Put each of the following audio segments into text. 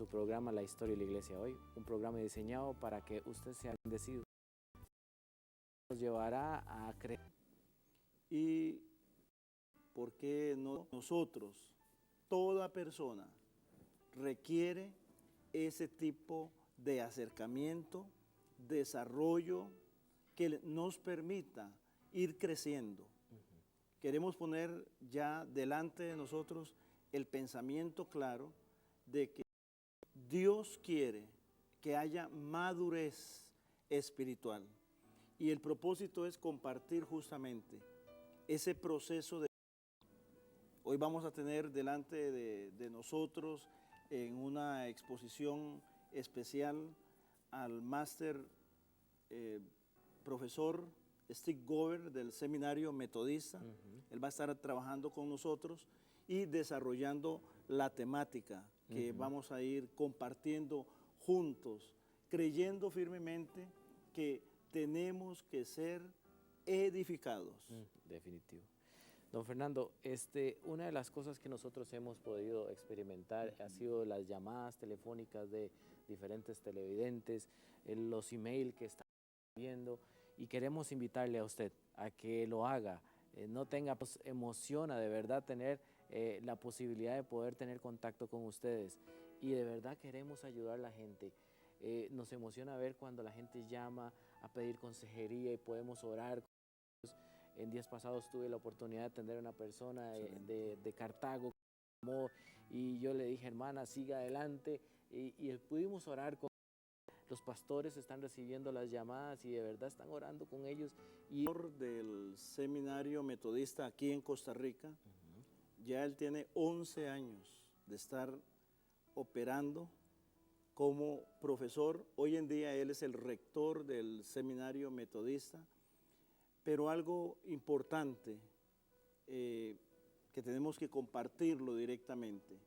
su programa La Historia de la Iglesia Hoy, un programa diseñado para que usted sea bendecido. Nos llevará a creer. Y por qué no nosotros, toda persona requiere ese tipo de acercamiento, desarrollo que nos permita ir creciendo. Queremos poner ya delante de nosotros el pensamiento claro de que Dios quiere que haya madurez espiritual. Y el propósito es compartir justamente ese proceso de... Hoy vamos a tener delante de nosotros en una exposición especial al máster profesor Steve Gover del Seminario Metodista. Él va a estar trabajando con nosotros y desarrollando la temática que vamos a ir compartiendo juntos, creyendo firmemente que tenemos que ser edificados. Definitivo. Don Fernando, una de las cosas que nosotros hemos podido experimentar ha sido las llamadas telefónicas de diferentes televidentes, los emails que están viendo, y queremos invitarle a usted a que lo haga. No tenga, pues, emociona de verdad tener la posibilidad de poder tener contacto con ustedes, y de verdad queremos ayudar a la gente. Nos emociona ver cuando la gente llama a pedir consejería y podemos orar. En días pasados tuve la oportunidad de atender a una persona de Cartago, y yo le dije, hermana, siga adelante, y pudimos orar con los pastores. Están recibiendo las llamadas y de verdad están orando con ellos. Y del Seminario Metodista aquí en Costa Rica, ya él tiene 11 años de estar operando como profesor. Hoy en día él es el rector del Seminario Metodista. Pero algo importante que tenemos que compartirlo directamente.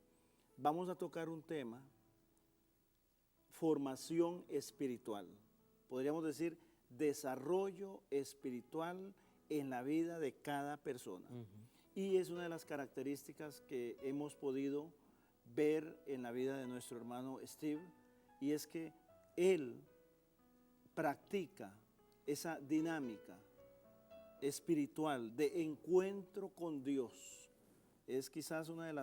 Vamos a tocar un tema, formación espiritual. Podríamos decir desarrollo espiritual en la vida de cada persona. Y es una de las características que hemos podido ver en la vida de nuestro hermano Steve, y es que él practica esa dinámica espiritual de encuentro con Dios. Es quizás uno de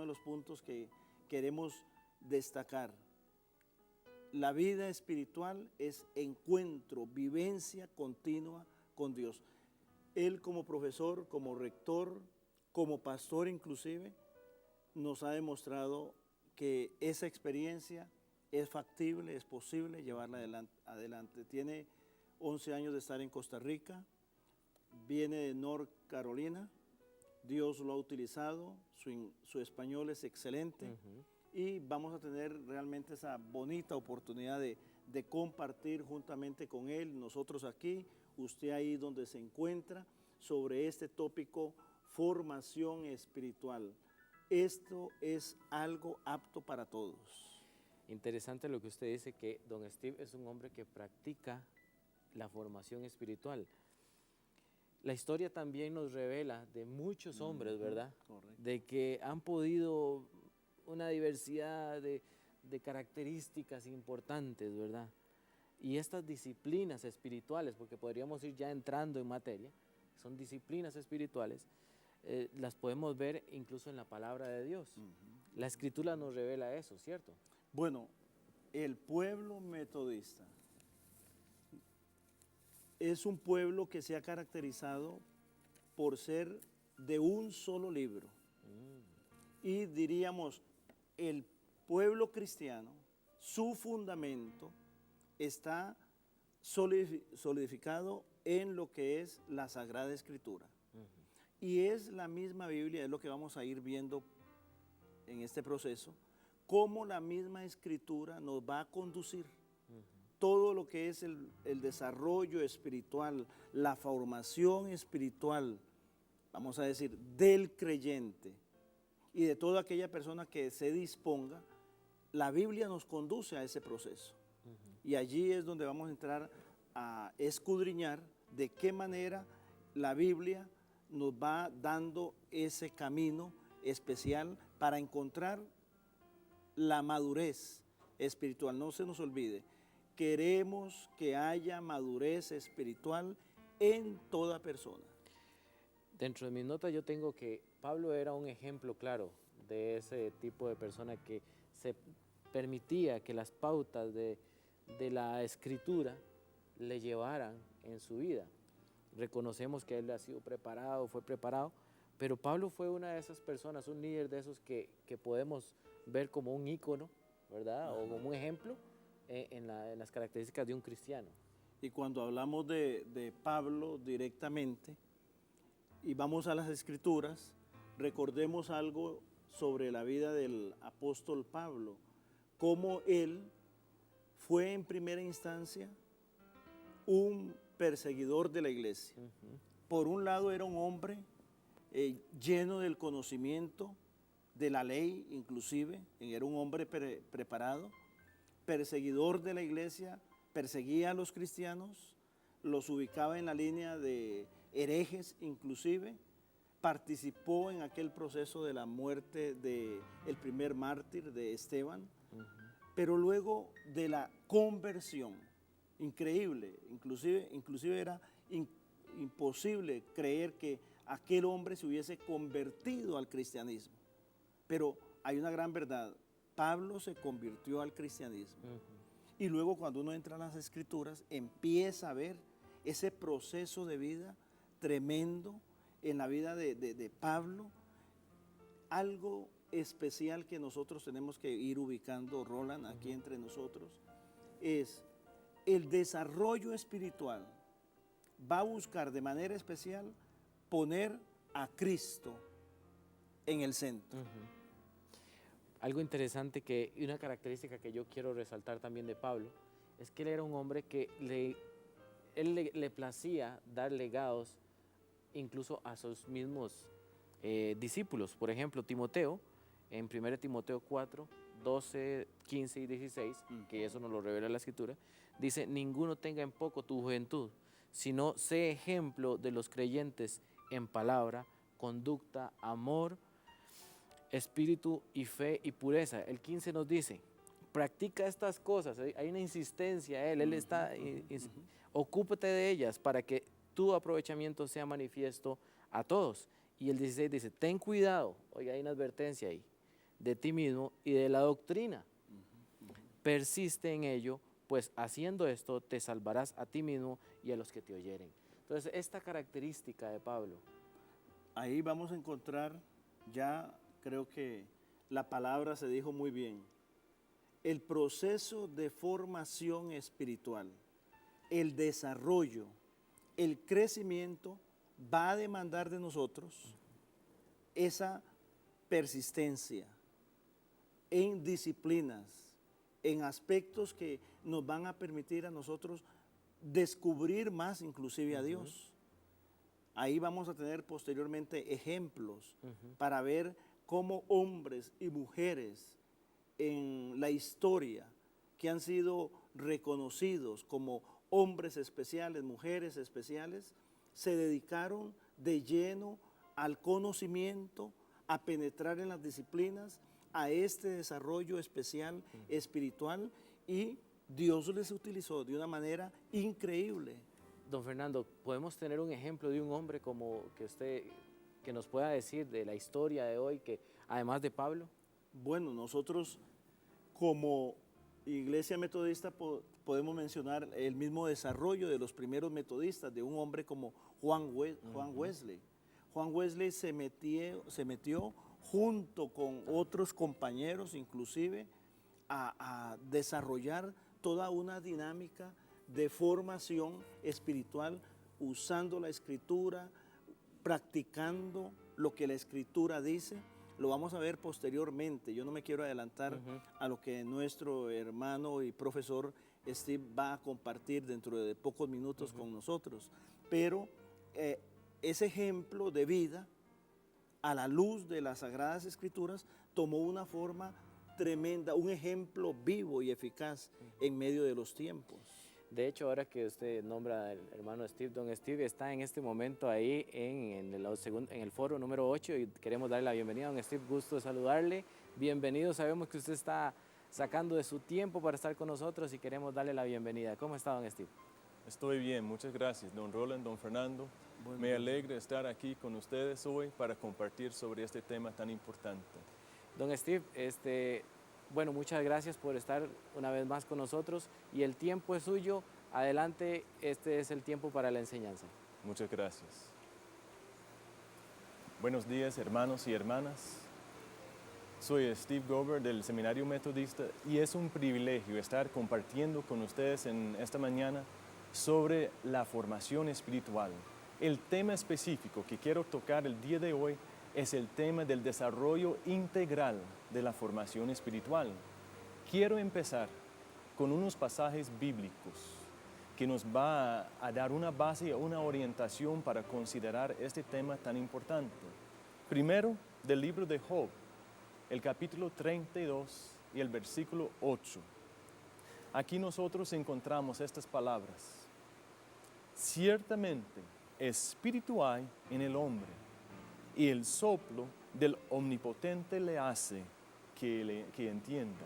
los puntos que queremos destacar. La vida espiritual es encuentro, vivencia continua con Dios. Él como profesor, como rector, como pastor inclusive, nos ha demostrado que esa experiencia es factible, es posible llevarla adelante. Tiene 11 años de estar en Costa Rica, viene de North Carolina, Dios lo ha utilizado, su español es excelente, y vamos a tener realmente esa bonita oportunidad de compartir juntamente con él, nosotros aquí, usted ahí donde se encuentra, sobre este tópico, formación espiritual. Esto es algo apto para todos. interesante lo que usted dice, que don Steve es un hombre que practica la formación espiritual. La historia también nos revela de muchos hombres, ¿verdad? Correcto. De que han podido una diversidad de características importantes, ¿verdad? Y estas disciplinas espirituales, porque podríamos ir ya entrando en materia, son disciplinas espirituales, las podemos ver incluso en la palabra de Dios. La Escritura nos revela eso, ¿cierto? Bueno, el pueblo metodista es un pueblo que se ha caracterizado por ser de un solo libro. Y diríamos, el pueblo cristiano, su fundamento está solidificado en lo que es la Sagrada Escritura. Y es la misma Biblia, es lo que vamos a ir viendo en este proceso, cómo la misma Escritura nos va a conducir. Todo lo que es el desarrollo espiritual, la formación espiritual, vamos a decir, del creyente y de toda aquella persona que se disponga, la Biblia nos conduce a ese proceso. Y allí es donde vamos a entrar a escudriñar de qué manera la Biblia nos va dando ese camino especial para encontrar la madurez espiritual. No se nos olvide, queremos que haya madurez espiritual en toda persona. Dentro de mis notas yo tengo que Pablo era un ejemplo claro de ese tipo de persona que se permitía que las pautas de la escritura le llevaran en su vida. Reconocemos que él ha sido preparado, fue preparado, pero Pablo fue una de esas personas, un líder de esos que podemos ver como un ícono, ¿verdad? O como un ejemplo en las características de un cristiano. Y cuando hablamos de Pablo directamente y vamos a las Escrituras, recordemos algo sobre la vida del apóstol Pablo, cómo él fue en primera instancia un perseguidor de la iglesia. Por un lado era un hombre lleno del conocimiento de la ley, inclusive, era un hombre preparado, perseguidor de la iglesia, perseguía a los cristianos, los ubicaba en la línea de herejes inclusive, participó en aquel proceso de la muerte del primer mártir de Esteban, pero luego de la conversión, increíble, inclusive era imposible creer que aquel hombre se hubiese convertido al cristianismo. Pero hay una gran verdad, Pablo se convirtió al cristianismo. Y luego cuando uno entra en las Escrituras, empieza a ver ese proceso de vida tremendo en la vida de Pablo, algo especial que nosotros tenemos que ir ubicando, Roland, aquí entre nosotros, es el desarrollo espiritual. Va a buscar de manera especial poner a Cristo en el centro. Algo interesante y una característica que yo quiero resaltar también de Pablo es que él era un hombre que le placía dar legados incluso a sus mismos discípulos. Por ejemplo, Timoteo, en 1 Timoteo 4, 12, 15 y 16, que eso nos lo revela la Escritura, dice: ninguno tenga en poco tu juventud, sino sé ejemplo de los creyentes en palabra, conducta, amor, espíritu y fe y pureza. El 15 nos dice: practica estas cosas. Hay una insistencia, él está, ocúpate de ellas para que tu aprovechamiento sea manifiesto a todos. Y el 16 dice: ten cuidado, oiga, hay una advertencia ahí, de ti mismo y de la doctrina. Persiste en ello, pues haciendo esto te salvarás a ti mismo y a los que te oyeren. Entonces, esta característica de Pablo. Ahí vamos a encontrar, ya creo que la palabra se dijo muy bien, el proceso de formación espiritual, el desarrollo, el crecimiento va a demandar de nosotros esa persistencia en disciplinas, en aspectos que nos van a permitir a nosotros descubrir más inclusive a Dios. Ahí vamos a tener posteriormente ejemplos para ver cómo hombres y mujeres en la historia que han sido reconocidos como hombres especiales, mujeres especiales, se dedicaron de lleno al conocimiento, a penetrar en las disciplinas, a este desarrollo especial espiritual, y Dios les utilizó de una manera increíble. Don Fernando, ¿podemos tener un ejemplo de un hombre como que nos pueda decir de la historia de hoy, que además de Pablo? Bueno, nosotros como Iglesia Metodista podemos mencionar el mismo desarrollo de los primeros metodistas, de un hombre como Juan Wesley. Juan Wesley se metió junto con otros compañeros inclusive a desarrollar toda una dinámica de formación espiritual, usando la Escritura, practicando lo que la Escritura dice. Lo vamos a ver posteriormente. Yo no me quiero adelantar a lo que nuestro hermano y profesor Steve va a compartir dentro de pocos minutos con nosotros. Pero ese ejemplo de vida, a la luz de las Sagradas Escrituras, tomó una forma tremenda, un ejemplo vivo y eficaz en medio de los tiempos. De hecho, ahora que usted nombra al hermano Steve, don Steve está en este momento ahí en el foro número 8 y queremos darle la bienvenida. Don Steve, gusto de saludarle. Bienvenido, sabemos que usted está sacando de su tiempo para estar con nosotros y queremos darle la bienvenida. ¿Cómo está, don Steve? Estoy bien, muchas gracias, don Roland, don Fernando. Bueno, Me alegra estar aquí con ustedes hoy para compartir sobre este tema tan importante. Don Steve, bueno, muchas gracias por estar una vez más con nosotros y el tiempo es suyo. Adelante, este es el tiempo para la enseñanza. Muchas gracias. Buenos días, hermanos y hermanas. Soy Steve Gober del Seminario Metodista y es un privilegio estar compartiendo con ustedes en esta mañana sobre la formación espiritual. El tema específico que quiero tocar el día de hoy es el tema del desarrollo integral de la formación espiritual. Quiero empezar con unos pasajes bíblicos que nos va a dar una base, una orientación para considerar este tema tan importante. Primero, del libro de Job, el capítulo 32 y el versículo 8. Aquí nosotros encontramos estas palabras. Ciertamente, espíritu hay en el hombre, y el soplo del Omnipotente le hace que entienda.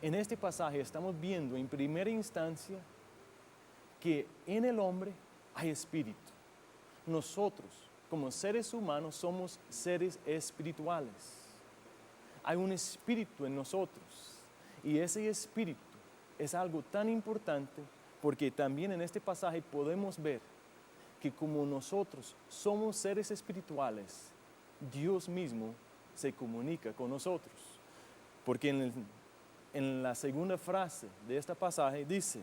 En este pasaje estamos viendo en primera instancia que en el hombre hay espíritu. Nosotros, como seres humanos, somos seres espirituales. Hay un espíritu en nosotros y ese espíritu es algo tan importante porque también en este pasaje podemos ver que como nosotros somos seres espirituales, Dios mismo se comunica con nosotros. Porque en la segunda frase de este pasaje dice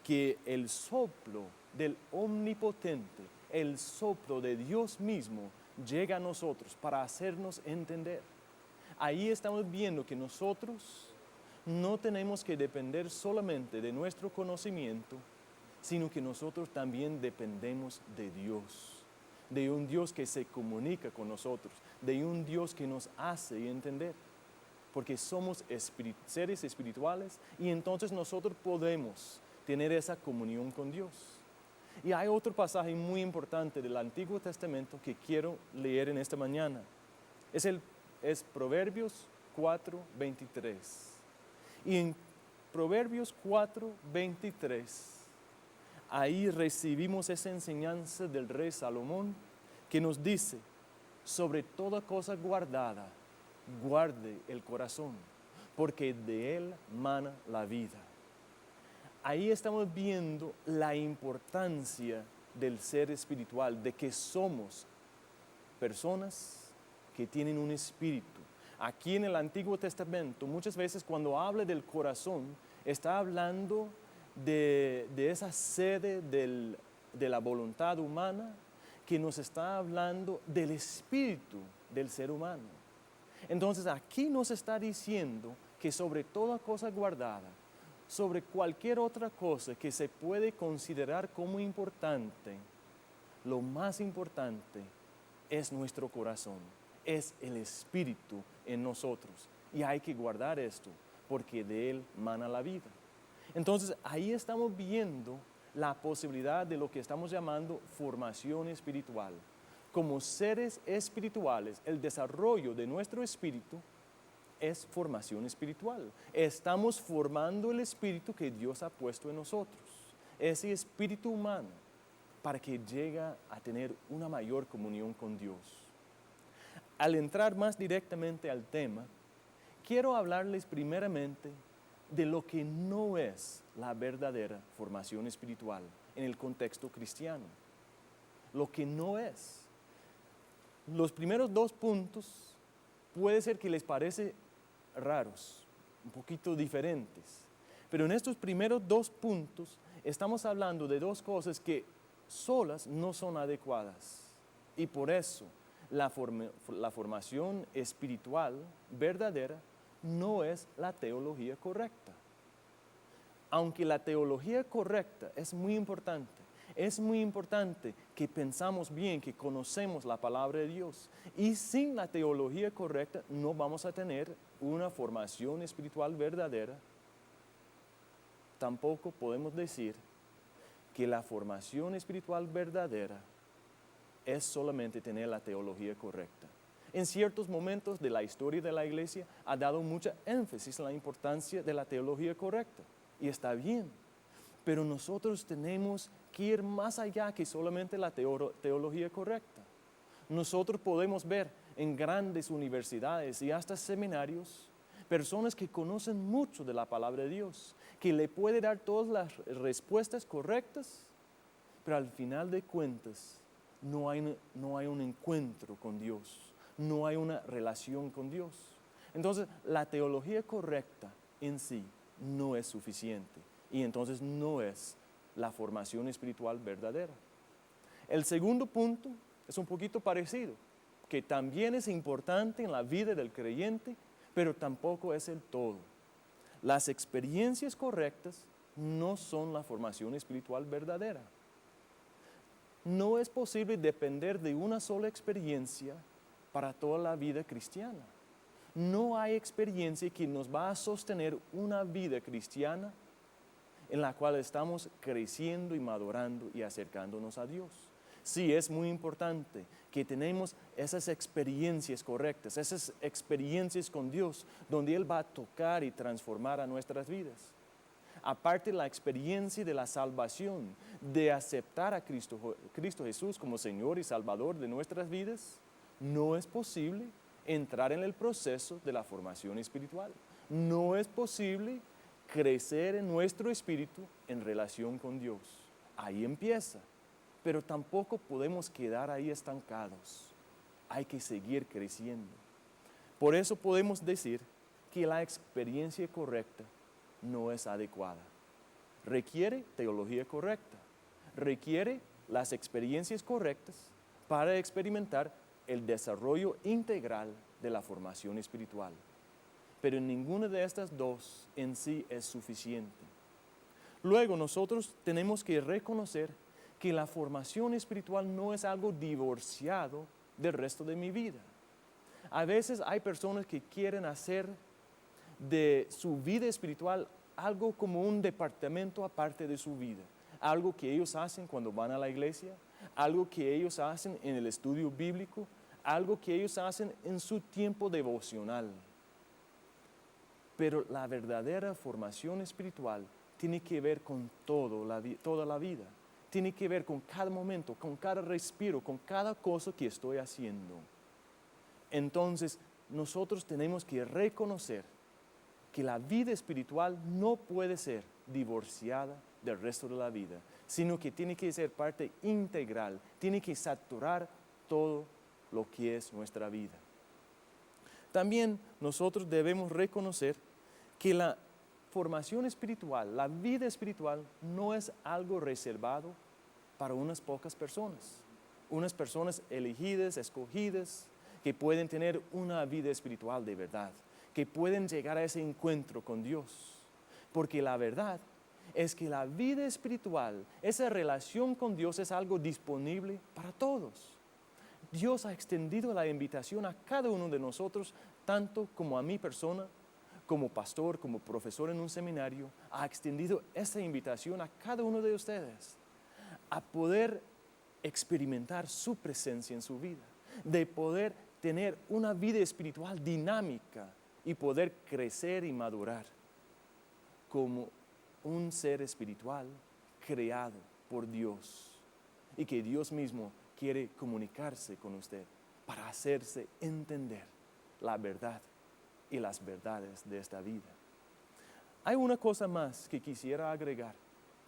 que el soplo del Omnipotente, el soplo de Dios mismo, llega a nosotros para hacernos entender. Ahí estamos viendo que nosotros no tenemos que depender solamente de nuestro conocimiento, sino que nosotros también dependemos de Dios, de un Dios que se comunica con nosotros, de un Dios que nos hace entender, porque somos seres espirituales y entonces nosotros podemos tener esa comunión con Dios. Y hay otro pasaje muy importante del Antiguo Testamento que quiero leer en esta mañana. Es Proverbios 4:23. Y en Proverbios 4:23, ahí recibimos esa enseñanza del rey Salomón que nos dice, sobre toda cosa guardada, guarde el corazón, porque de él mana la vida. Ahí estamos viendo la importancia del ser espiritual, de que somos personas que tienen un espíritu. Aquí en el Antiguo Testamento, muchas veces cuando habla del corazón, está hablando de esa sede de la voluntad humana que nos está hablando del espíritu del ser humano. Entonces aquí nos está diciendo que sobre toda cosa guardada, sobre cualquier otra cosa que se puede considerar como importante, lo más importante es nuestro corazón, es el espíritu en nosotros. Y hay que guardar esto, porque de él mana la vida. Entonces, ahí estamos viendo la posibilidad de lo que estamos llamando formación espiritual. Como seres espirituales, el desarrollo de nuestro espíritu es formación espiritual. Estamos formando el espíritu que Dios ha puesto en nosotros, ese espíritu humano, para que llegue a tener una mayor comunión con Dios. Al entrar más directamente al tema, quiero hablarles primeramente de lo que no es la verdadera formación espiritual en el contexto cristiano. Lo que no es. Los primeros dos puntos puede ser que les parece raros, un poquito diferentes, pero en estos primeros dos puntos estamos hablando de dos cosas que solas no son adecuadas y por eso la formación espiritual verdadera no es la teología correcta. Aunque la teología correcta es muy importante que pensamos bien, que conocemos la palabra de Dios. Y sin la teología correcta no vamos a tener una formación espiritual verdadera tampoco podemos decir que la formación espiritual verdadera es solamente tener la teología correcta. En ciertos momentos de la historia de la iglesia ha dado mucha énfasis en la importancia de la teología correcta, y está bien, pero nosotros tenemos que ir más allá que solamente la teología correcta. Nosotros podemos ver en grandes universidades y hasta seminarios personas que conocen mucho de la palabra de Dios, que le puede dar todas las respuestas correctas, pero al final de cuentas no hay un encuentro con Dios, no hay una relación con Dios. Entonces, la teología correcta en sí no es suficiente y entonces no es la formación espiritual verdadera. El segundo punto es un poquito parecido, que también es importante en la vida del creyente, pero tampoco es el todo. Las experiencias correctas no son la formación espiritual verdadera. No es posible depender de una sola experiencia para toda la vida cristiana. No hay experiencia que nos va a sostener una vida cristiana en la cual estamos creciendo y madurando y acercándonos a Dios. Sí, es muy importante que tenemos esas experiencias correctas, esas experiencias con Dios, donde Él va a tocar y transformar a nuestras vidas. Aparte la experiencia de la salvación, de aceptar a Cristo Jesús como Señor y Salvador de nuestras vidas, no es posible entrar en el proceso de la formación espiritual. No es posible crecer en nuestro espíritu en relación con Dios. Ahí empieza. Pero tampoco podemos quedar ahí estancados. Hay que seguir creciendo. Por eso podemos decir que la experiencia correcta no es adecuada. Requiere teología correcta. Requiere las experiencias correctas para experimentar el desarrollo integral de la formación espiritual. Pero ninguna de estas dos en sí es suficiente. Luego nosotros tenemos que reconocer que la formación espiritual no es algo divorciado del resto de mi vida. A veces hay personas que quieren hacer de su vida espiritual algo como un departamento aparte de su vida. Algo que ellos hacen cuando van a la iglesia, algo que ellos hacen en el estudio bíblico, algo que ellos hacen en su tiempo devocional. Pero la verdadera formación espiritual tiene que ver con toda la vida. Tiene que ver con cada momento, con cada respiro, con cada cosa que estoy haciendo. Entonces, nosotros tenemos que reconocer que la vida espiritual no puede ser divorciada del resto de la vida, sino que tiene que ser parte integral, tiene que saturar todo lo que es nuestra vida. También nosotros debemos reconocer que la formación espiritual, la vida espiritual, no es algo reservado para unas pocas personas. Unas personas elegidas, escogidas, que pueden tener una vida espiritual de verdad, que pueden llegar a ese encuentro con Dios. Porque la verdad es que la vida espiritual, esa relación con Dios es algo disponible para todos. Dios ha extendido la invitación a cada uno de nosotros, tanto como a mi persona, como pastor, como profesor en un seminario, ha extendido esa invitación a cada uno de ustedes a poder experimentar su presencia en su vida, de poder tener una vida espiritual dinámica y poder crecer y madurar como un ser espiritual creado por Dios y que Dios mismo quiere comunicarse con usted para hacerse entender la verdad y las verdades de esta vida. Hay una cosa más que quisiera agregar,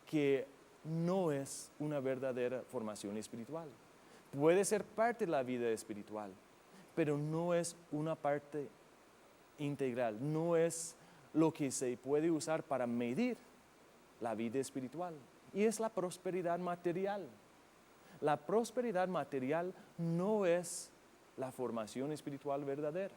que no es una verdadera formación espiritual. Puede ser parte de la vida espiritual, pero no es una parte integral, no es lo que se puede usar para medir la vida espiritual, y es la prosperidad material. La prosperidad material no es la formación espiritual verdadera.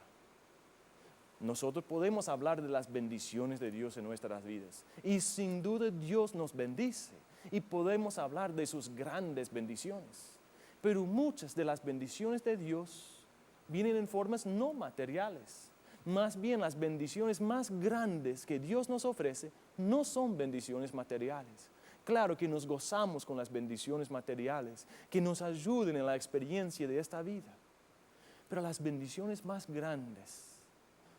Nosotros podemos hablar de las bendiciones de Dios en nuestras vidas, y sin duda Dios nos bendice, y podemos hablar de sus grandes bendiciones. Pero muchas de las bendiciones de Dios vienen en formas no materiales, Más bien las bendiciones más grandes que Dios nos ofrece no son bendiciones materiales. Claro que nos gozamos con las bendiciones materiales, que nos ayuden en la experiencia de esta vida. Pero las bendiciones más grandes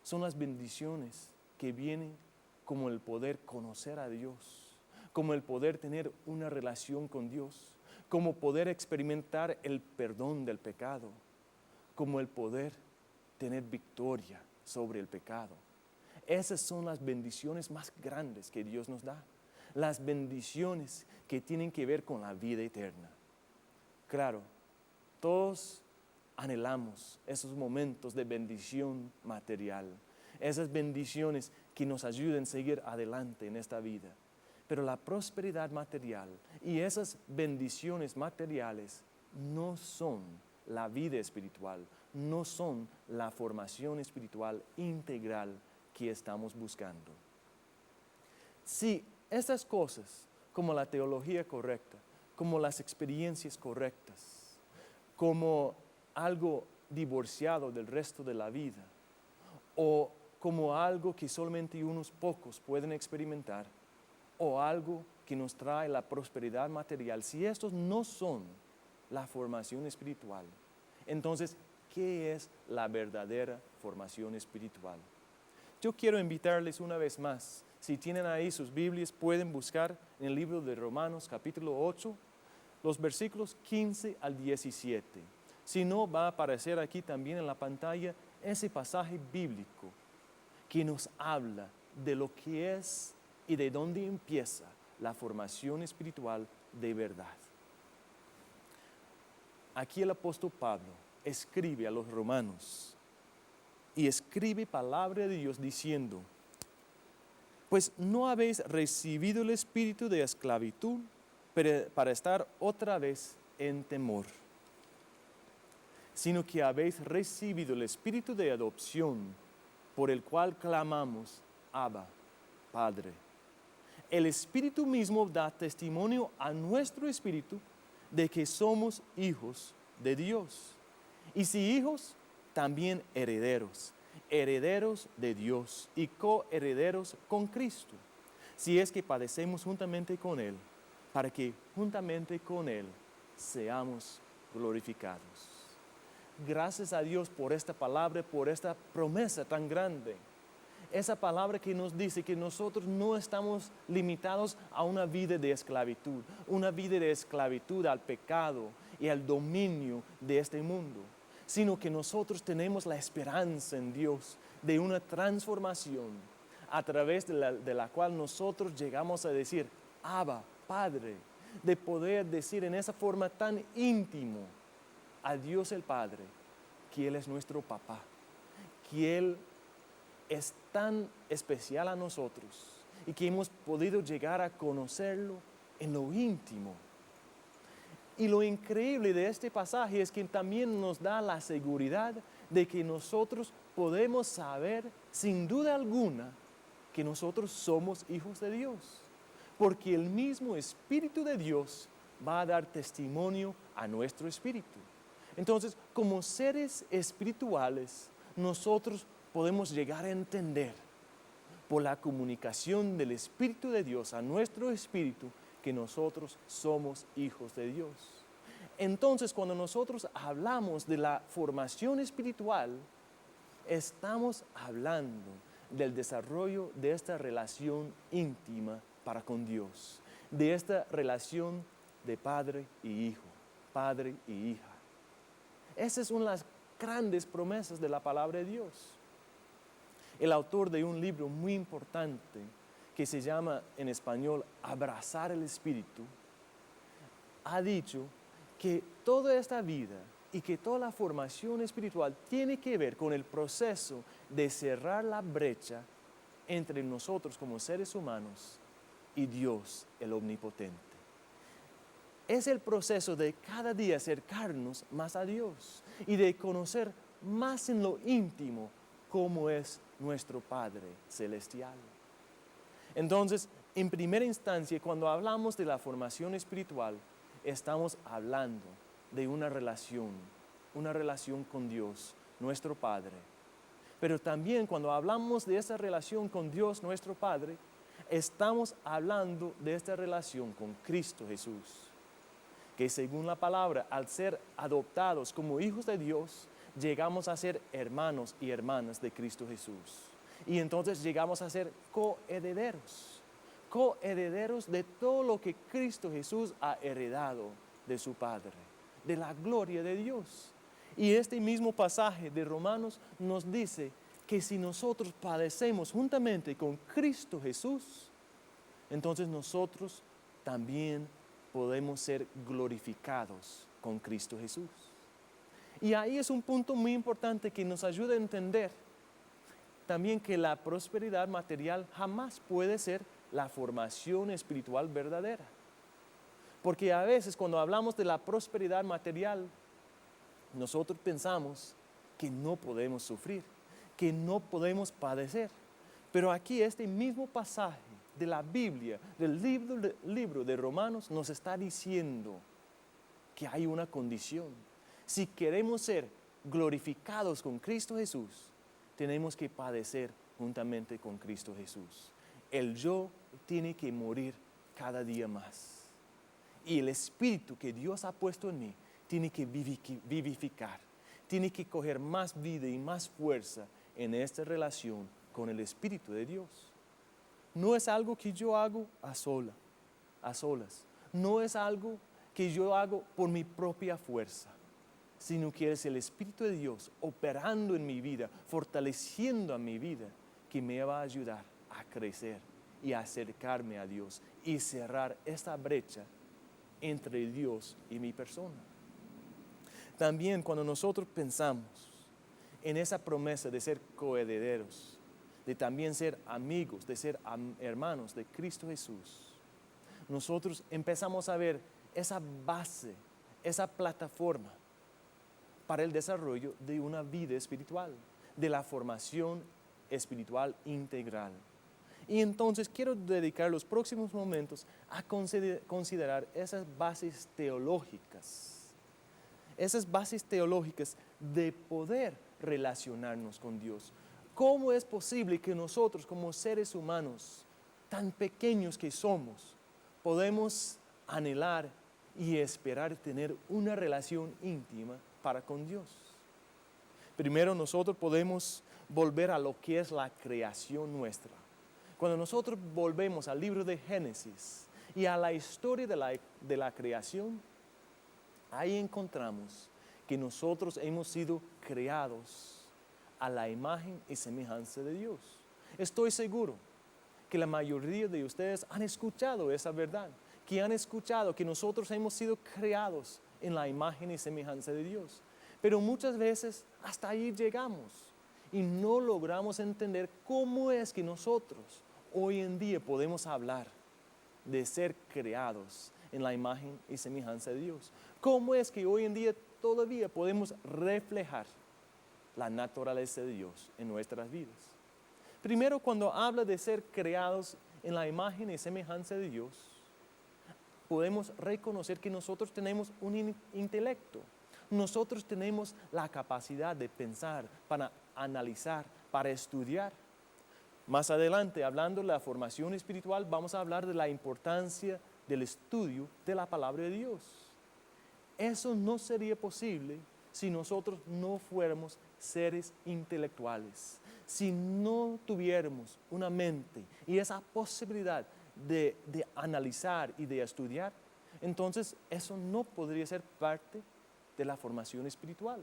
son las bendiciones que vienen como el poder conocer a Dios, como el poder tener una relación con Dios, como poder experimentar el perdón del pecado, como el poder tener victoria sobre el pecado. Esas son las bendiciones más grandes que Dios nos da. Las bendiciones que tienen que ver con la vida eterna. Claro, todos anhelamos esos momentos de bendición material, esas bendiciones que nos ayuden a seguir adelante en esta vida. Pero la prosperidad material y esas bendiciones materiales no son la vida espiritual, no son la formación espiritual integral que estamos buscando. Si estas cosas, como la teología correcta, como las experiencias correctas, como algo divorciado del resto de la vida, o como algo que solamente unos pocos pueden experimentar, o algo que nos trae la prosperidad material, si estos no son la formación espiritual, entonces, ¿qué es la verdadera formación espiritual? Yo quiero invitarles una vez más, si tienen ahí sus Biblias, pueden buscar en el libro de Romanos capítulo 8, los versículos 15 al 17. Si no, va a aparecer aquí también en la pantalla ese pasaje bíblico que nos habla de lo que es y de dónde empieza la formación espiritual de verdad. Aquí el apóstol Pablo escribe a los romanos y escribe palabra de Dios diciendo: pues no habéis recibido el espíritu de esclavitud para estar otra vez en temor, sino que habéis recibido el espíritu de adopción, por el cual clamamos: Abba, Padre. El Espíritu mismo da testimonio a nuestro espíritu de que somos hijos de Dios. Y si hijos, también herederos, herederos de Dios y coherederos con Cristo, si es que padecemos juntamente con Él, para que juntamente con Él seamos glorificados. Gracias a Dios por esta palabra, por esta promesa tan grande. Esa palabra que nos dice que nosotros no estamos limitados a una vida de esclavitud al pecado y al dominio de este mundo, sino que nosotros tenemos la esperanza en Dios de una transformación a través de la cual nosotros llegamos a decir: Abba, Padre, de poder decir en esa forma tan íntimo a Dios el Padre que Él es nuestro papá, que Él es tan especial a nosotros y que hemos podido llegar a conocerlo en lo íntimo. Y lo increíble de este pasaje es que también nos da la seguridad de que nosotros podemos saber sin duda alguna que nosotros somos hijos de Dios, porque el mismo Espíritu de Dios va a dar testimonio a nuestro espíritu. Entonces, como seres espirituales, nosotros podemos llegar a entender por la comunicación del Espíritu de Dios a nuestro espíritu que nosotros somos hijos de Dios. Entonces, cuando nosotros hablamos de la formación espiritual, estamos hablando del desarrollo de esta relación íntima para con Dios, de esta relación de padre y hijo, padre y hija. Esas son las grandes promesas de la palabra de Dios. El autor de un libro muy importante que se llama en español Abrazar el Espíritu, ha dicho que toda esta vida y que toda la formación espiritual tiene que ver con el proceso de cerrar la brecha entre nosotros como seres humanos y Dios el Omnipotente. Es el proceso de cada día acercarnos más a Dios y de conocer más en lo íntimo cómo es nuestro Padre Celestial. Entonces, en primera instancia, cuando hablamos de la formación espiritual, estamos hablando de una relación con Dios, nuestro Padre. Pero también cuando hablamos de esa relación con Dios nuestro Padre, estamos hablando de esta relación con Cristo Jesús, que según la palabra, al ser adoptados como hijos de Dios, llegamos a ser hermanos y hermanas de Cristo Jesús. Y entonces llegamos a ser coherederos de todo lo que Cristo Jesús ha heredado de su Padre, de la gloria de Dios. Y este mismo pasaje de Romanos nos dice que si nosotros padecemos juntamente con Cristo Jesús, entonces nosotros también podemos ser glorificados con Cristo Jesús. Y ahí es un punto muy importante que nos ayuda a entender también que la prosperidad material jamás puede ser la formación espiritual verdadera. Porque a veces cuando hablamos de la prosperidad material, nosotros pensamos que no podemos sufrir, que no podemos padecer. Pero aquí este mismo pasaje de la Biblia, del libro de Romanos, nos está diciendo que hay una condición. Si queremos ser glorificados con Cristo Jesús, tenemos que padecer juntamente con Cristo Jesús. El yo tiene que morir cada día más. Y el Espíritu que Dios ha puesto en mí tiene que vivificar, tiene que coger más vida y más fuerza en esta relación con el Espíritu de Dios. No es algo que yo hago a solas. No es algo que yo hago por mi propia fuerza, sino que es el Espíritu de Dios operando en mi vida, fortaleciendo a mi vida, que me va a ayudar a crecer y a acercarme a Dios y cerrar esta brecha entre Dios y mi persona. También cuando nosotros pensamos en esa promesa de ser coherederos, de también ser amigos, de ser hermanos de Cristo Jesús, nosotros empezamos a ver esa base, esa plataforma para el desarrollo de una vida espiritual, de la formación espiritual integral. Y entonces quiero dedicar los próximos momentos a considerar esas bases teológicas de poder relacionarnos con Dios. ¿Cómo es posible que nosotros como seres humanos, tan pequeños que somos, podemos anhelar y esperar tener una relación íntima para con Dios? Primero nosotros podemos volver a lo que es la creación nuestra. Cuando nosotros volvemos al libro de Génesis y a la historia de la creación, ahí encontramos que nosotros hemos sido creados a la imagen y semejanza de Dios. Estoy seguro que la mayoría de ustedes han escuchado esa verdad, que han escuchado que nosotros hemos sido creados en la imagen y semejanza de Dios. Pero muchas veces hasta ahí llegamos y no logramos entender cómo es que nosotros hoy en día podemos hablar de ser creados en la imagen y semejanza de Dios. ¿Cómo es que hoy en día todavía podemos reflejar la naturaleza de Dios en nuestras vidas? Primero, cuando habla de ser creados en la imagen y semejanza de Dios, podemos reconocer que nosotros tenemos un intelecto. Nosotros tenemos la capacidad de pensar, para analizar, para estudiar. Más adelante, hablando de la formación espiritual, vamos a hablar de la importancia del estudio de la palabra de Dios. Eso no sería posible si nosotros no fuéramos seres intelectuales, si no tuviéramos una mente y esa posibilidad de analizar y de estudiar. Entonces eso no podría ser parte de la formación espiritual.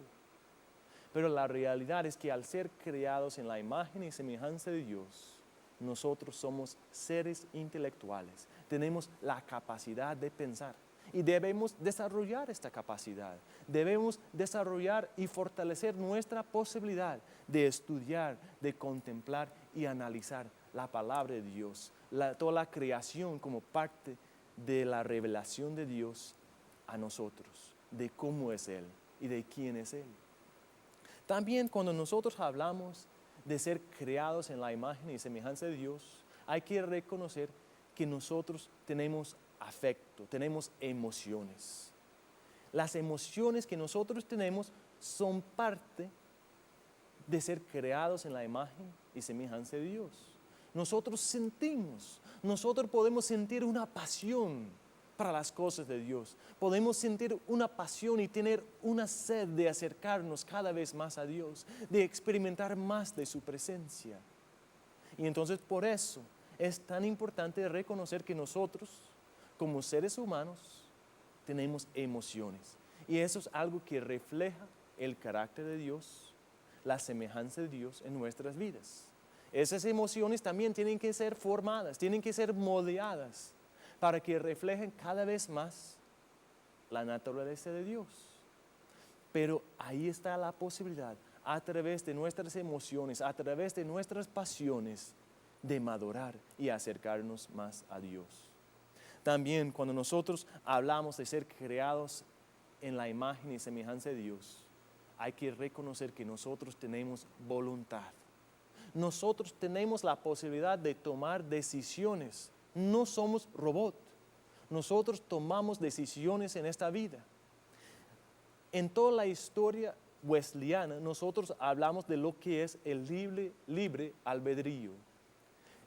Pero la realidad es que al ser creados en la imagen y semejanza de Dios, nosotros somos seres intelectuales. Tenemos la capacidad de pensar y debemos desarrollar esta capacidad. Debemos desarrollar y fortalecer nuestra posibilidad de estudiar, de contemplar y analizar la palabra de Dios, toda la creación como parte de la revelación de Dios a nosotros, de cómo es Él y de quién es Él. También cuando nosotros hablamos de ser creados en la imagen y semejanza de Dios, hay que reconocer que nosotros tenemos afecto, tenemos emociones. Las emociones que nosotros tenemos son parte de ser creados en la imagen y semejanza de Dios. Nosotros sentimos, nosotros podemos sentir una pasión para las cosas de Dios. Podemos sentir una pasión y tener una sed de acercarnos cada vez más a Dios, de experimentar más de su presencia. Y entonces por eso es tan importante reconocer que nosotros, como seres humanos, tenemos emociones. Y eso es algo que refleja el carácter de Dios, la semejanza de Dios en nuestras vidas. Esas emociones también tienen que ser formadas, tienen que ser moldeadas para que reflejen cada vez más la naturaleza de Dios. Pero ahí está la posibilidad, a través de nuestras emociones, a través de nuestras pasiones, de madurar y acercarnos más a Dios. También cuando nosotros hablamos de ser creados en la imagen y semejanza de Dios, hay que reconocer que nosotros tenemos voluntad. Nosotros tenemos la posibilidad de tomar decisiones. No somos robots. Nosotros tomamos decisiones en esta vida. En toda la historia wesleyana, nosotros hablamos de lo que es el libre albedrío.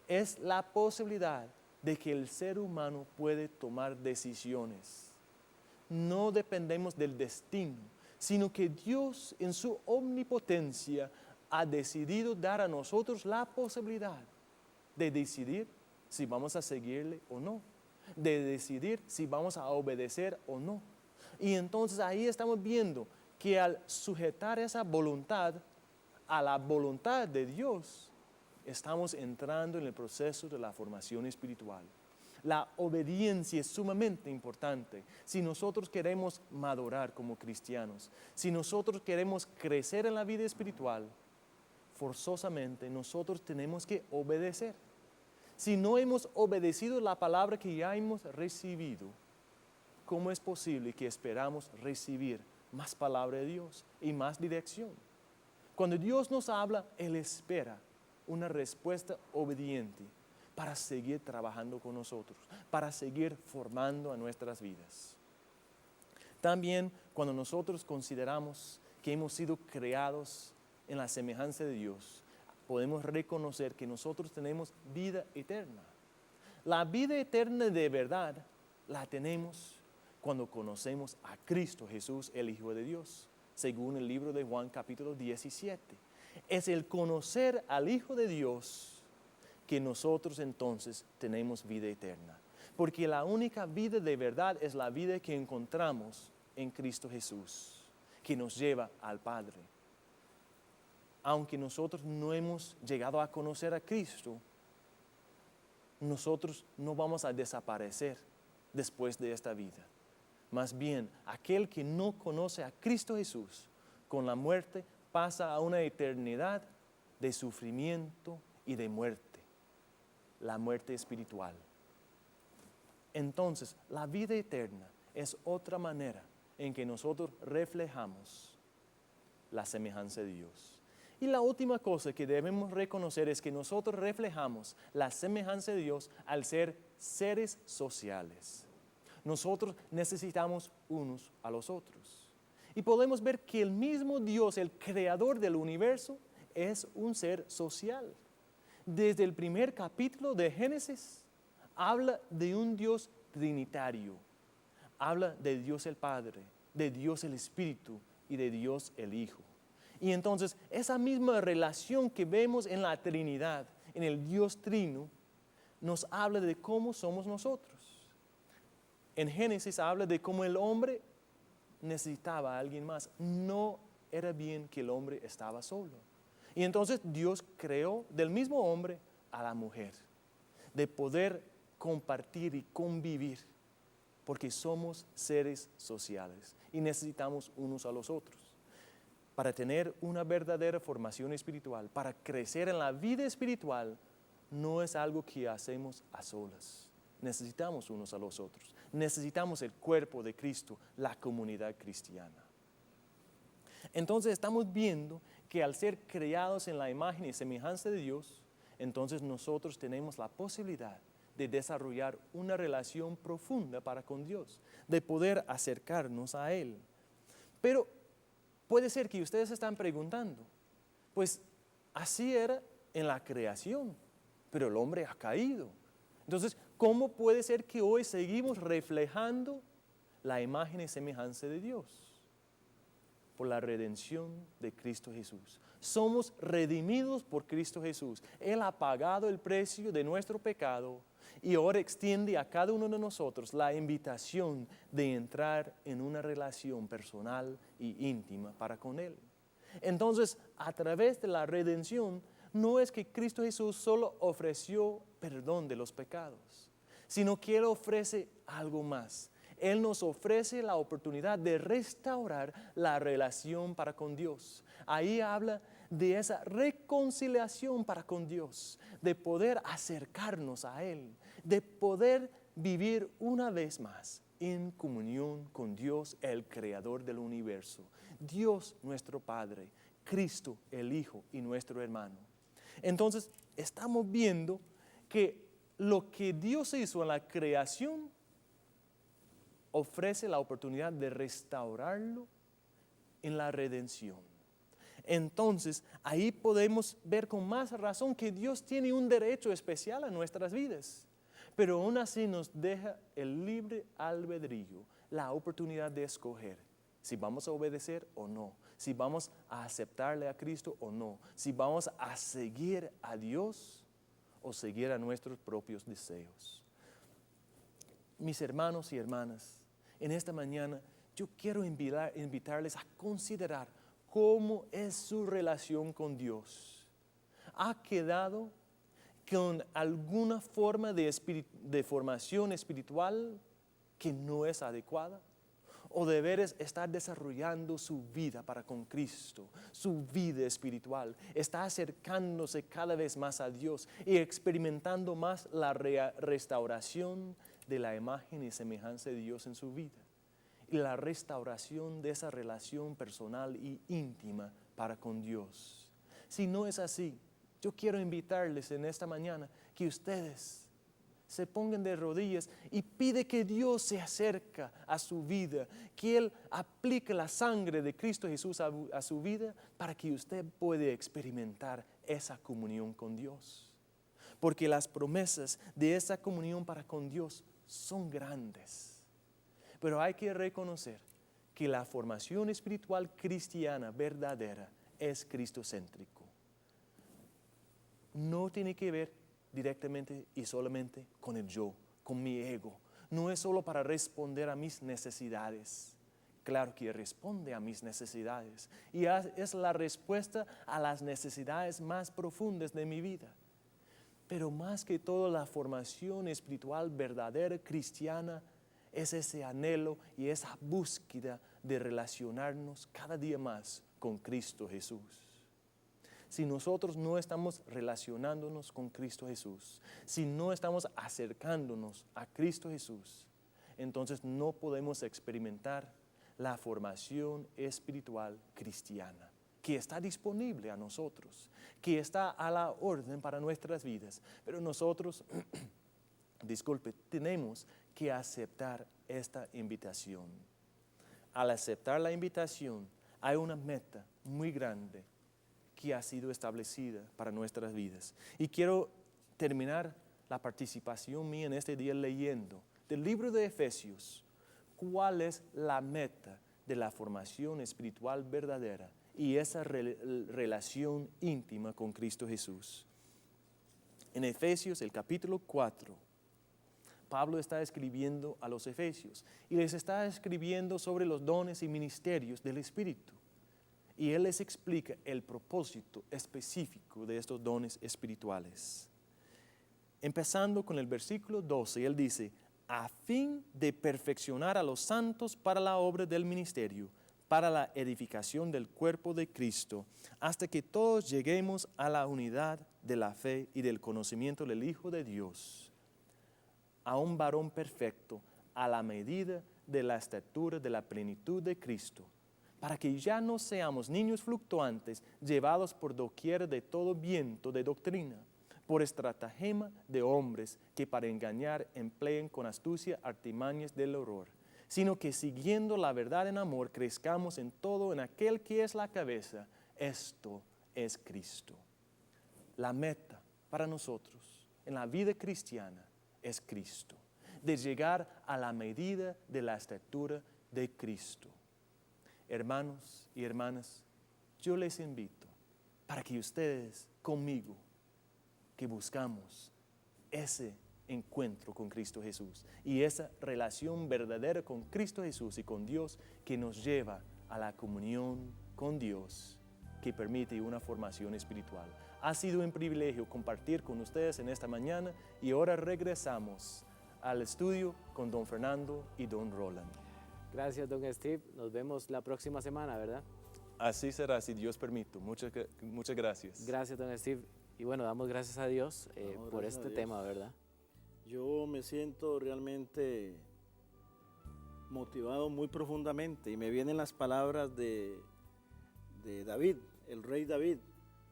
Es la posibilidad de que el ser humano puede tomar decisiones. No dependemos del destino, sino que Dios en su omnipotencia ha decidido dar a nosotros la posibilidad de decidir si vamos a seguirle o no, de decidir si vamos a obedecer o no. Y entonces ahí estamos viendo que al sujetar esa voluntad a la voluntad de Dios, estamos entrando en el proceso de la formación espiritual. La obediencia es sumamente importante. Si nosotros queremos madurar como cristianos, si nosotros queremos crecer en la vida espiritual, forzosamente nosotros tenemos que obedecer. Si no hemos obedecido la palabra que ya hemos recibido, ¿cómo es posible que esperamos recibir más palabra de Dios y más dirección? Cuando Dios nos habla, Él espera una respuesta obediente para seguir trabajando con nosotros, para seguir formando a nuestras vidas. También cuando nosotros consideramos que hemos sido creados en la semejanza de Dios, podemos reconocer que nosotros tenemos vida eterna. La vida eterna de verdad la tenemos cuando conocemos a Cristo Jesús, el Hijo de Dios, según el libro de Juan capítulo 17. Es el conocer al Hijo de Dios que nosotros entonces tenemos vida eterna. Porque la única vida de verdad es la vida que encontramos en Cristo Jesús, que nos lleva al Padre. Aunque nosotros no hemos llegado a conocer a Cristo, nosotros no vamos a desaparecer después de esta vida. Más bien, aquel que no conoce a Cristo Jesús, con la muerte pasa a una eternidad de sufrimiento y de muerte, la muerte espiritual. Entonces, la vida eterna es otra manera en que nosotros reflejamos la semejanza de Dios. Y la última cosa que debemos reconocer es que nosotros reflejamos la semejanza de Dios al ser seres sociales. Nosotros necesitamos unos a los otros. Y podemos ver que el mismo Dios, el creador del universo, es un ser social. Desde el primer capítulo de Génesis, habla de un Dios trinitario. Habla de Dios el Padre, de Dios el Espíritu y de Dios el Hijo. Y entonces esa misma relación que vemos en la Trinidad, en el Dios Trino, nos habla de cómo somos nosotros. En Génesis habla de cómo el hombre necesitaba a alguien más. No era bien que el hombre estaba solo. Y entonces Dios creó del mismo hombre a la mujer, de poder compartir y convivir, porque somos seres sociales y necesitamos unos a los otros. Para tener una verdadera formación espiritual, para crecer en la vida espiritual, no es algo que hacemos a solas. Necesitamos unos a los otros. Necesitamos el cuerpo de Cristo, la comunidad cristiana. Entonces estamos viendo que al ser creados en la imagen y semejanza de Dios, entonces nosotros tenemos la posibilidad de desarrollar una relación profunda para con Dios, de poder acercarnos a Él. Pero puede ser que ustedes se están preguntando, Pues así era en la creación, pero el hombre ha caído. Entonces, ¿cómo puede ser que hoy seguimos reflejando la imagen y semejanza de Dios? Por la redención de Cristo Jesús. Somos redimidos por Cristo Jesús. Él ha pagado el precio de nuestro pecado y ahora extiende a cada uno de nosotros la invitación de entrar en una relación personal y íntima para con Él. Entonces, a través de la redención, no es que Cristo Jesús solo ofreció perdón de los pecados, sino que Él ofrece algo más. Él nos ofrece la oportunidad de restaurar la relación para con Dios. Ahí habla de esa reconciliación para con Dios, de poder acercarnos a Él, de poder vivir una vez más en comunión con Dios, el Creador del universo, Dios nuestro Padre, Cristo el Hijo y nuestro hermano. Entonces, estamos viendo que lo que Dios hizo en la creación ofrece la oportunidad de restaurarlo en la redención. Entonces, ahí podemos ver con más razón que Dios tiene un derecho especial a nuestras vidas, pero aún así nos deja el libre albedrío, la oportunidad de escoger si vamos a obedecer o no, si vamos a aceptarle a Cristo o no, si vamos a seguir a Dios o seguir a nuestros propios deseos. Mis hermanos y hermanas, en esta mañana yo quiero invitarles a considerar cómo es su relación con Dios. ¿Ha quedado con alguna forma de formación espiritual que no es adecuada? ¿O de veras está desarrollando su vida para con Cristo, su vida espiritual? ¿Está acercándose cada vez más a Dios y experimentando más la restauración de la imagen y semejanza de Dios en su vida? Y la restauración de esa relación personal y íntima para con Dios. Si no es así, yo quiero invitarles en esta mañana que ustedes se pongan de rodillas y pide que Dios se acerque a su vida, que Él aplique la sangre de Cristo Jesús a su vida para que usted pueda experimentar esa comunión con Dios. Porque las promesas de esa comunión para con Dios son grandes. Pero hay que reconocer que la formación espiritual cristiana verdadera es cristocéntrico. No tiene que ver directamente y solamente con el yo, con mi ego. No es solo para responder a mis necesidades. Claro que responde a mis necesidades y es la respuesta a las necesidades más profundas de mi vida. Pero más que todo, la formación espiritual verdadera cristiana es ese anhelo y esa búsqueda de relacionarnos cada día más con Cristo Jesús. Si nosotros no estamos relacionándonos con Cristo Jesús, si no estamos acercándonos a Cristo Jesús, entonces no podemos experimentar la formación espiritual cristiana, que está disponible a nosotros, que está a la orden para nuestras vidas. Pero nosotros, tenemos que aceptar esta invitación. Al aceptar la invitación, hay una meta muy grande que ha sido establecida para nuestras vidas. Y quiero terminar la participación mía en este día leyendo del libro de Efesios cuál es la meta de la formación espiritual verdadera y esa relación íntima con Cristo Jesús. En Efesios, el capítulo 4, Pablo está escribiendo a los efesios y les está escribiendo sobre los dones y ministerios del Espíritu. Y él les explica el propósito específico de estos dones espirituales. Empezando con el versículo 12, él dice, a fin de perfeccionar a los santos para la obra del ministerio, para la edificación del cuerpo de Cristo, hasta que todos lleguemos a la unidad de la fe y del conocimiento del Hijo de Dios, a un varón perfecto, a la medida de la estatura de la plenitud de Cristo, para que ya no seamos niños fluctuantes, llevados por doquier de todo viento de doctrina, por estratagema de hombres que para engañar empleen con astucia artimañas del horror, sino que siguiendo la verdad en amor, crezcamos en todo en aquel que es la cabeza, esto es Cristo. La meta para nosotros en la vida cristiana es Cristo, de llegar a la medida de la estatura de Cristo. Hermanos y hermanas, yo les invito para que ustedes conmigo, que buscamos ese encuentro con Cristo Jesús y esa relación verdadera con Cristo Jesús y con Dios que nos lleva a la comunión con Dios, que permite una formación espiritual. Ha sido un privilegio compartir con ustedes en esta mañana y ahora regresamos al estudio con don Fernando y don Roland. Gracias, don Steve. Nos vemos la próxima semana, ¿verdad? Así será, si Dios permite. Muchas gracias. Gracias, don Steve. Y bueno, damos gracias a Dios por gracias a este Dios. tema, ¿verdad? Yo me siento realmente motivado muy profundamente y me vienen las palabras de David, el rey David,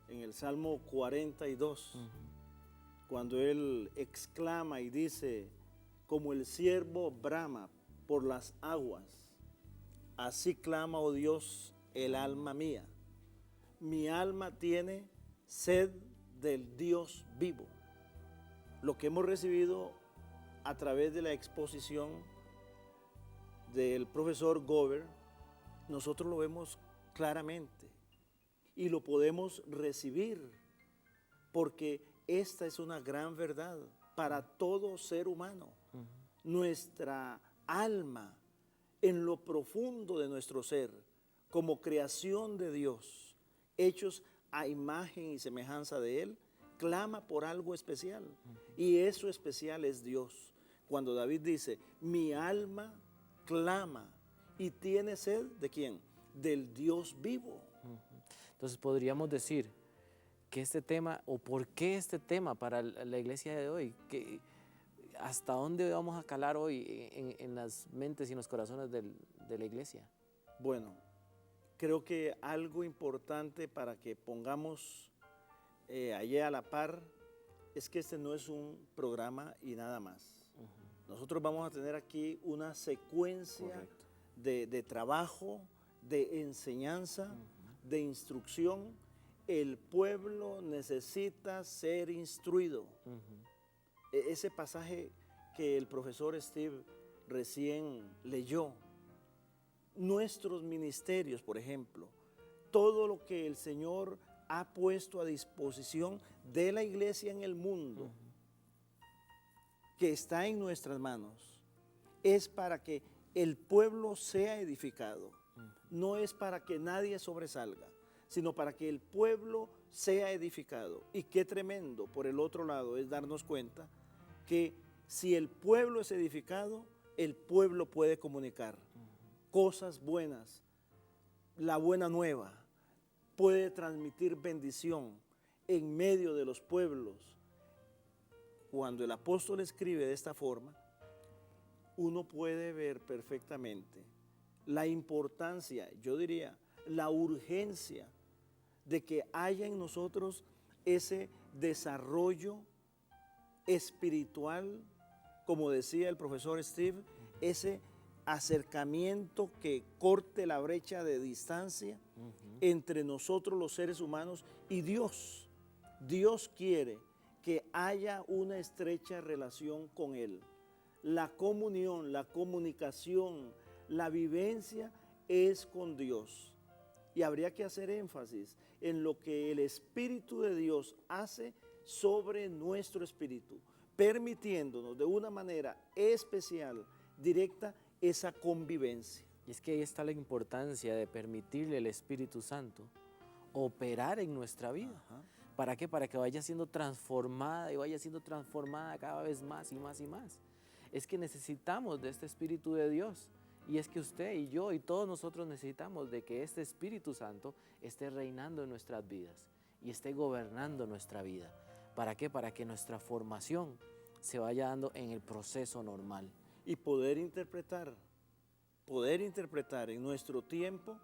en el Salmo 42, cuando él exclama y dice, como el ciervo brama por las aguas, así clama, oh Dios, el alma mía. Mi alma tiene sed del Dios vivo. Lo que hemos recibido a través de la exposición del profesor Gover, nosotros lo vemos claramente y lo podemos recibir porque esta es una gran verdad para todo ser humano. Nuestra alma, en lo profundo de nuestro ser, como creación de Dios, hechos a imagen y semejanza de Él, clama por algo especial. Y eso especial es Dios. Cuando David dice, mi alma clama y tiene sed, ¿de quién? Del Dios vivo. Entonces podríamos decir que este tema, o por qué este tema para la iglesia de hoy, ¿hasta dónde vamos a calar hoy en las mentes y en los corazones de la iglesia? Bueno, creo que algo importante para que pongamos allí a la par es que este no es un programa y nada más. Nosotros vamos a tener aquí una secuencia de trabajo, de enseñanza, de instrucción. El pueblo necesita ser instruido. Ese pasaje que el profesor Steve recién leyó, nuestros ministerios, por ejemplo, todo lo que el Señor ha puesto a disposición de la iglesia en el mundo, que está en nuestras manos, es para que el pueblo sea edificado. No es para que nadie sobresalga, sino para que el pueblo sea edificado. Y qué tremendo, por el otro lado, es darnos cuenta que si el pueblo es edificado, el pueblo puede comunicar cosas buenas, la buena nueva, puede transmitir bendición en medio de los pueblos. Cuando el apóstol escribe de esta forma, uno puede ver perfectamente la importancia, yo diría, la urgencia de que haya en nosotros ese desarrollo espiritual, como decía el profesor Steve, ese acercamiento que corte la brecha de distancia entre nosotros los seres humanos y Dios. Dios quiere que haya una estrecha relación con Él. La comunión, la comunicación, la vivencia es con Dios. Y habría que hacer énfasis en lo que el Espíritu de Dios hace sobre nuestro espíritu, permitiéndonos de una manera especial, directa, esa convivencia. Y es que ahí está la importancia de permitirle al Espíritu Santo operar en nuestra vida. ¿Para qué? Para que vaya siendo transformada y vaya siendo transformada cada vez más y más y más. Es que necesitamos de este Espíritu de Dios. Y es que usted y yo y todos nosotros necesitamos de que este Espíritu Santo esté reinando en nuestras vidas y esté gobernando nuestra vida. ¿Para qué? Para que nuestra formación se vaya dando en el proceso normal. Y poder interpretar en nuestro tiempo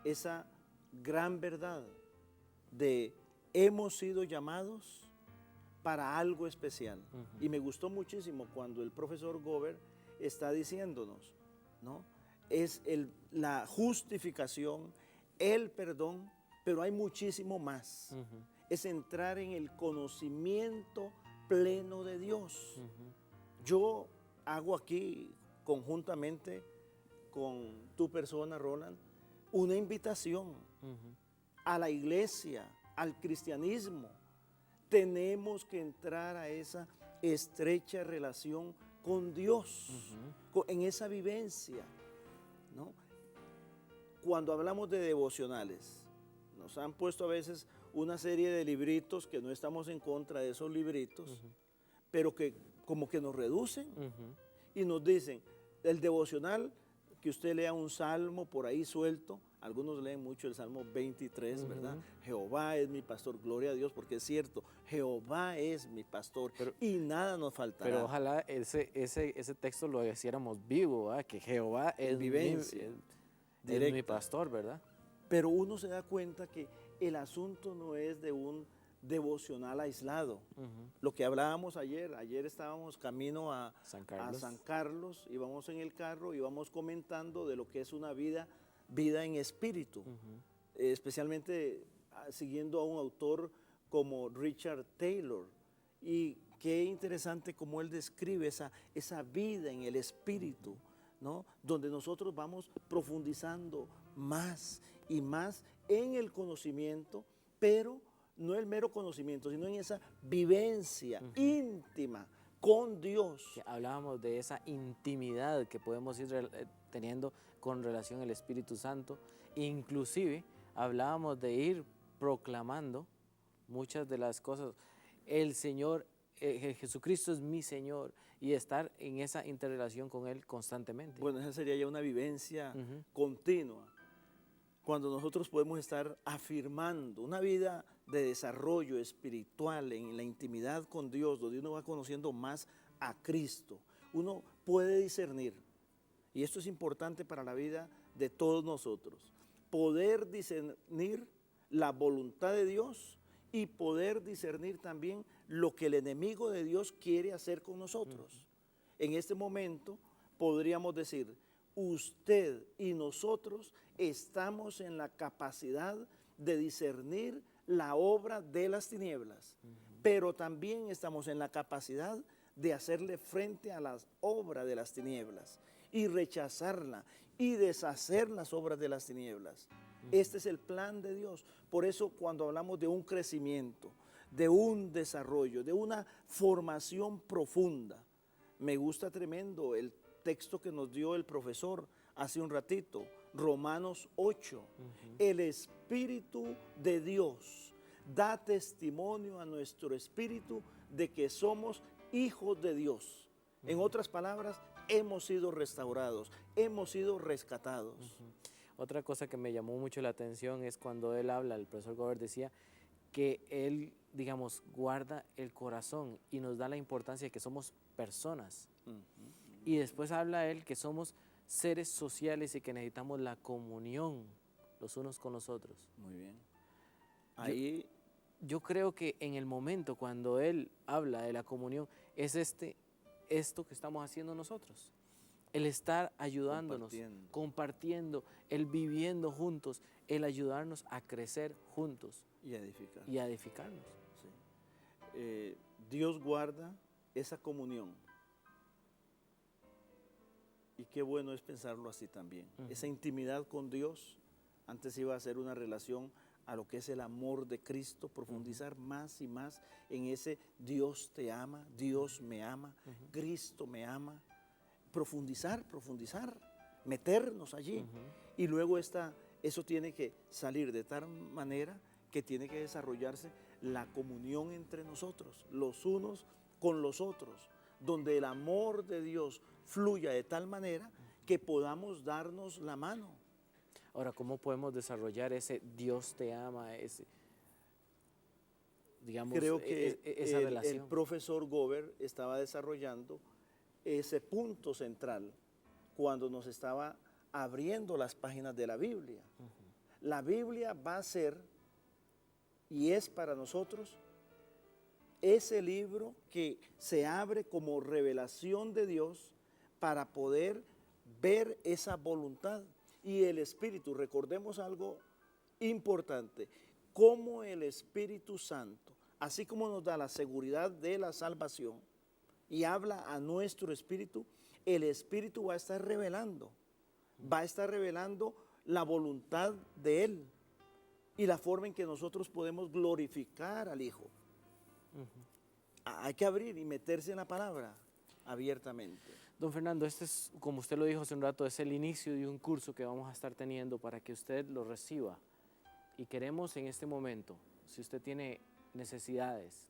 esa gran verdad de hemos sido llamados para algo especial. Y me gustó muchísimo cuando el profesor Gover está diciéndonos, ¿no? Es la justificación, el perdón pero hay muchísimo más. Ujú, Es entrar en el conocimiento pleno de Dios. ujú, Yo hago aquí, conjuntamente con tu persona, Roland, una invitación ujú, a la iglesia, al cristianismo. Tenemos que entrar a esa estrecha relación con Dios, en esa vivencia, ¿no? Cuando hablamos de devocionales, nos han puesto a veces una serie de libritos que no estamos en contra de esos libritos, pero que como que nos reducen ujú. y nos dicen, el devocional, que usted lea un salmo por ahí suelto, algunos leen mucho el Salmo 23, ¿verdad? Jehová es mi pastor, gloria a Dios, porque es cierto, Jehová es mi pastor y nada nos faltará. Pero ojalá ese texto lo hiciéramos vivo, ¿verdad? Que Jehová es Vivencia es mi directa. pastor, ¿verdad? Pero uno se da cuenta que el asunto no es de un devocional aislado. Lo que hablábamos ayer estábamos camino a San Carlos, íbamos en el carro, íbamos comentando de lo que es una vida en espíritu, especialmente siguiendo a un autor como Richard Taylor. Y qué interesante cómo él describe esa vida en el espíritu, ¿no? Donde nosotros vamos profundizando más y más en el conocimiento, pero no el mero conocimiento, sino en esa vivencia íntima con Dios. Que hablábamos de esa intimidad que podemos ir teniendo con relación al Espíritu Santo. Inclusive hablábamos de ir proclamando muchas de las cosas. El Señor, Jesucristo es mi Señor, y estar en esa interrelación con Él constantemente. Bueno, esa sería ya una vivencia Ujú. continua, cuando nosotros podemos estar afirmando una vida de desarrollo espiritual en la intimidad con Dios, donde uno va conociendo más a Cristo. Uno puede discernir, y esto es importante para la vida de todos nosotros, poder discernir la voluntad de Dios y poder discernir también lo que el enemigo de Dios quiere hacer con nosotros. En este momento podríamos decir, usted y nosotros estamos en la capacidad de discernir la obra de las tinieblas, pero también estamos en la capacidad de hacerle frente a las obras de las tinieblas y rechazarla y deshacer las obras de las tinieblas. Este es el plan de Dios. Por eso cuando hablamos de un crecimiento, de un desarrollo, de una formación profunda, me gusta tremendo el texto que nos dio el profesor hace un ratito, Romanos 8. El Espíritu de Dios da testimonio a nuestro espíritu de que somos hijos de Dios. En otras palabras, hemos sido restaurados, hemos sido rescatados. Otra cosa que me llamó mucho la atención es cuando él habla, el profesor Gover decía que él, digamos, guarda el corazón y nos da la importancia de que somos personas. Y después habla él que somos seres sociales y que necesitamos la comunión los unos con los otros. Muy bien. Ahí Yo creo que en el momento cuando él habla de la comunión es esto que estamos haciendo nosotros. El estar ayudándonos, compartiendo, el viviendo juntos, el ayudarnos a crecer juntos y edificar. y a edificarnos. Sí. Dios guarda esa comunión. Y qué bueno es pensarlo así también. Esa intimidad con Dios, antes iba a ser una relación a lo que es el amor de Cristo, profundizar más y más en ese Dios te ama, Dios me ama, Cristo me ama. Profundizar, meternos allí. Y luego eso tiene que salir de tal manera que tiene que desarrollarse la comunión entre nosotros, los unos con los otros, donde el amor de Dios fluya de tal manera que podamos darnos la mano. Ahora, ¿cómo podemos desarrollar ese Dios te ama, digamos, Creo que esa relación? el profesor Gover estaba desarrollando ese punto central cuando nos estaba abriendo las páginas de la Biblia. La Biblia va a ser y es para nosotros ese libro que se abre como revelación de Dios para poder ver esa voluntad y el Espíritu. Recordemos algo importante, cómo el Espíritu Santo, así como nos da la seguridad de la salvación y habla a nuestro espíritu, el Espíritu va a estar revelando la voluntad de Él y la forma en que nosotros podemos glorificar al Hijo. Hay que abrir y meterse en la palabra abiertamente. Don Fernando, este es, como usted lo dijo hace un rato, es el inicio de un curso que vamos a estar teniendo para que usted lo reciba. Y queremos en este momento, si usted tiene necesidades,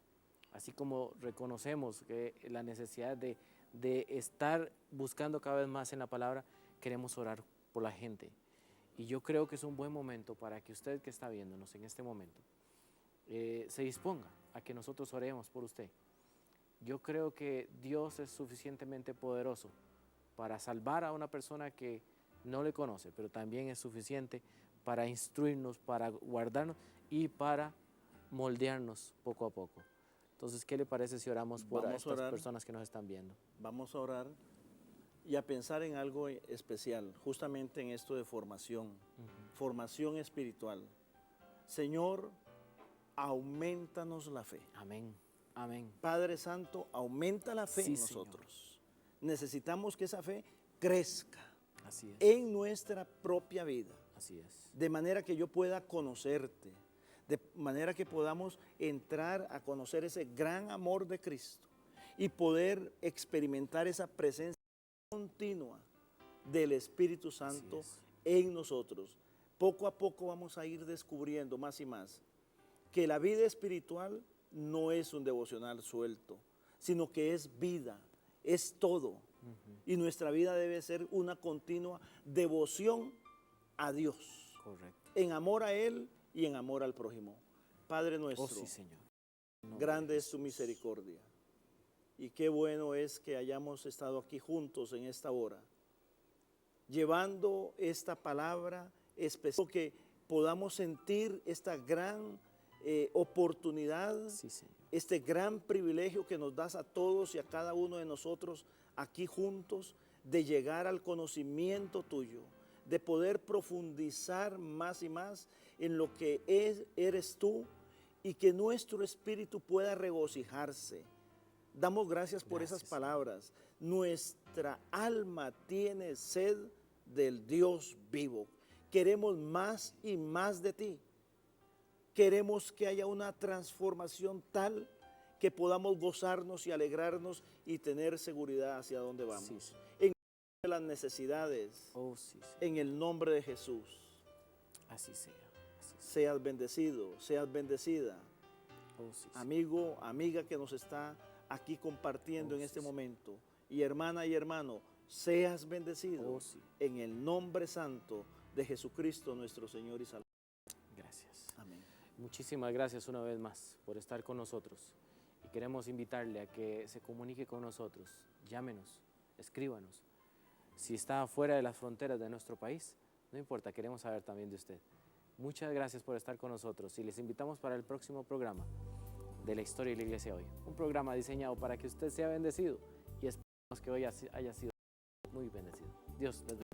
así como reconocemos que la necesidad de estar buscando cada vez más en la palabra, queremos orar por la gente. Y yo creo que es un buen momento para que usted que está viéndonos en este momento, se disponga a que nosotros oremos por usted. Yo creo que Dios es suficientemente poderoso para salvar a una persona que no le conoce, pero también es suficiente para instruirnos, para guardarnos y para moldearnos poco a poco. Entonces, ¿qué le parece si oramos por estas personas que nos están viendo? Vamos a orar y a pensar en algo especial, justamente en esto de formación, formación espiritual. Señor, aumentanos la fe. Amén, amén. Padre Santo, aumenta la fe en nosotros. Señor. Necesitamos que esa fe crezca en nuestra propia vida. Así es. De manera que yo pueda conocerte, de manera que podamos entrar a conocer ese gran amor de Cristo y poder experimentar esa presencia continua del Espíritu Santo en nosotros. Poco a poco vamos a ir descubriendo más y más que la vida espiritual no es un devocional suelto, sino que es vida, es todo. Y nuestra vida debe ser una continua devoción a Dios. Correcto. En amor a Él y en amor al prójimo. Padre nuestro, sí, Señor. Grande es tu misericordia. Y qué bueno es que hayamos estado aquí juntos en esta hora, llevando esta palabra especial, que podamos sentir esta gran oportunidad, este gran privilegio que nos das a todos y a cada uno de nosotros aquí juntos, de llegar al conocimiento tuyo, de poder profundizar más y más en lo que eres tú y que nuestro espíritu pueda regocijarse. Damos gracias por esas palabras. Nuestra alma tiene sed del Dios vivo. Queremos más y más de ti. Queremos que haya una transformación tal que podamos gozarnos y alegrarnos y tener seguridad hacia dónde vamos. En las necesidades, en el nombre de Jesús. Así sea. Seas bendecido, seas bendecida. Amigo, amiga que nos está aquí compartiendo en este momento. Y hermana y hermano, seas bendecido en el nombre santo de Jesucristo nuestro Señor y Salvador. Gracias. Amén. Muchísimas gracias una vez más por estar con nosotros. Y queremos invitarle a que se comunique con nosotros. Llámenos, escríbanos. Si está fuera de las fronteras de nuestro país, no importa, queremos saber también de usted. Muchas gracias por estar con nosotros y les invitamos para el próximo programa de la historia de la iglesia hoy. Un programa diseñado para que usted sea bendecido y esperamos que hoy haya sido muy bendecido. Dios les bendiga.